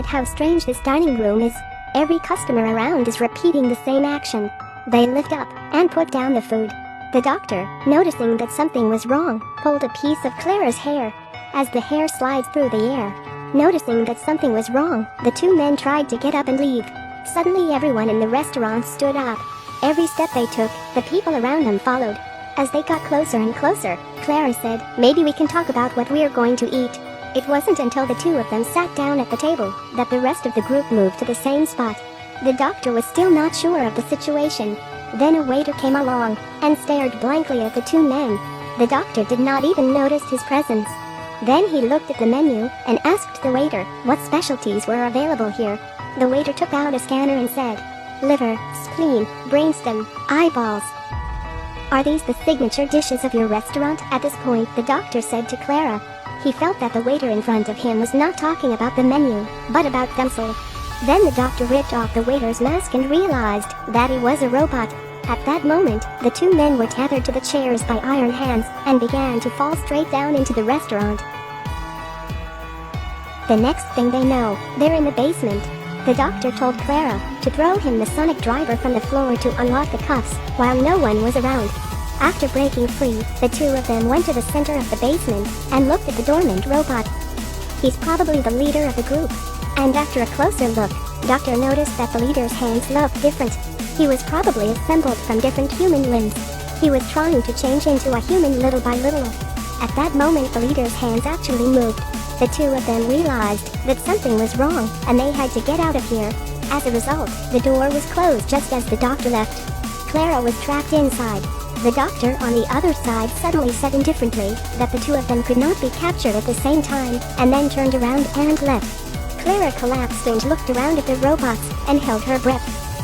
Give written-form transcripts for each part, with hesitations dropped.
at how strange this dining room is. Every customer around is repeating the same action. They lift up and put down the food. The doctor, noticing that something was wrong, pulled a piece of Clara's hair. As the hair slides through the air, noticing that something was wrong, the two men tried to get up and leave. Suddenly everyone in the restaurant stood up. Every step they took, the people around them followed. As they got closer and closer, Clara said, "Maybe we can talk about what we're going to eat." It wasn't until the two of them sat down at the table that the rest of the group moved to the same spot. The doctor was still not sure of the situation. Then a waiter came along and stared blankly at the two men. The doctor did not even notice his presence. Then he looked at the menu and asked the waiter what specialties were available here. The waiter took out a scanner and said, "Liver, spleen, brainstem, eyeballs. Are these the signature dishes of your restaurant?" At this point, the doctor said to Clara. He felt that the waiter in front of him was not talking about the menu, but about themselves. Then the doctor ripped off the waiter's mask and realized that he was a robot. At that moment, the two men were tethered to the chairs by iron hands and began to fall straight down into the restaurant. The next thing they know, they're in the basement. The doctor told Clara to throw him the sonic driver from the floor to unlock the cuffs while no one was around. After breaking free, the two of them went to the center of the basement and looked at the dormant robot. He's probably the leader of the group. And after a closer look, Doctor noticed that the leader's hands looked different. He was probably assembled from different human limbs. He was trying to change into a human little by little. At that moment, the leader's hands actually moved. The two of them realized that something was wrong and they had to get out of here. As a result, the door was closed just as the doctor left. Clara was trapped inside. The doctor on the other side suddenly said indifferently that the two of them could not be captured at the same time, and then turned around and left. Clara collapsed and looked around at the robots and held her breath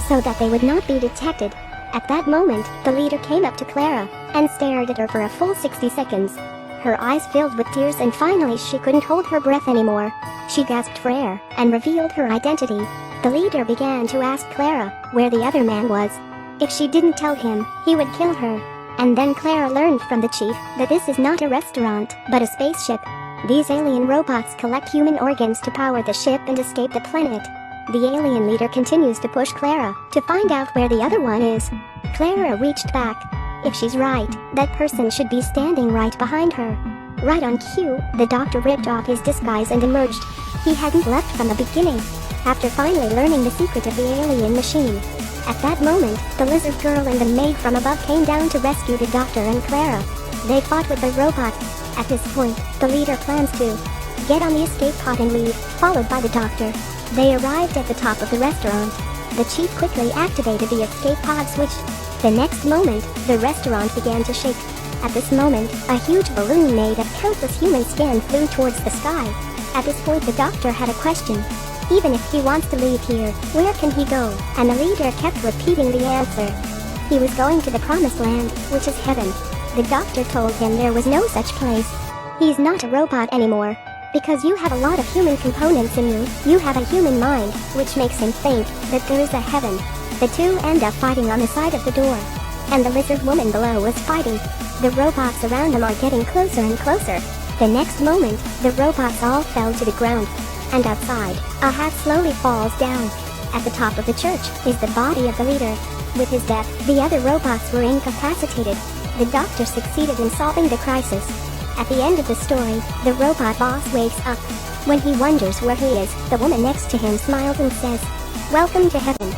so that they would not be detected. At that moment, the leader came up to Clara and stared at her for a full 60 seconds. Her eyes filled with tears and finally she couldn't hold her breath anymore. She gasped for air and revealed her identity. The leader began to ask Clara where the other man was. If she didn't tell him, he would kill her. And then Clara learned from the chief that this is not a restaurant, but a spaceship. These alien robots collect human organs to power the ship and escape the planet. The alien leader continues to push Clara to find out where the other one is. Clara reached back. If she's right, that person should be standing right behind her. Right on cue, the doctor ripped off his disguise and emerged. He hadn't left from the beginning. After finally learning the secret of the alien machine. At that moment, the lizard girl and the maid from above came down to rescue the doctor and Clara. They fought with the robot. At this point, the leader plans to get on the escape pod and leave, followed by the doctor. They arrived at the top of the restaurant. The chief quickly activated the escape pod switch. The next moment, the restaurant began to shake. At this moment, a huge balloon made of countless human skin flew towards the sky. At this point, the doctor had a question. Even if he wants to leave here, where can he go? And the leader kept repeating the answer. He was going to the promised land, which is heaven. The doctor told him there was no such place. He's not a robot anymore. Because you have a lot of human components in you, you have a human mind, which makes him think that there is a heaven. The two end up fighting on the side of the door. And the lizard woman below was fighting. The robots around them are getting closer and closer. The next moment, the robots all fell to the ground. And outside, a hat slowly falls down. At the top of the church is the body of the leader. With his death, the other robots were incapacitated. The doctor succeeded in solving the crisis. At the end of the story, the robot boss wakes up. When he wonders where he is, the woman next to him smiles and says, "Welcome to heaven."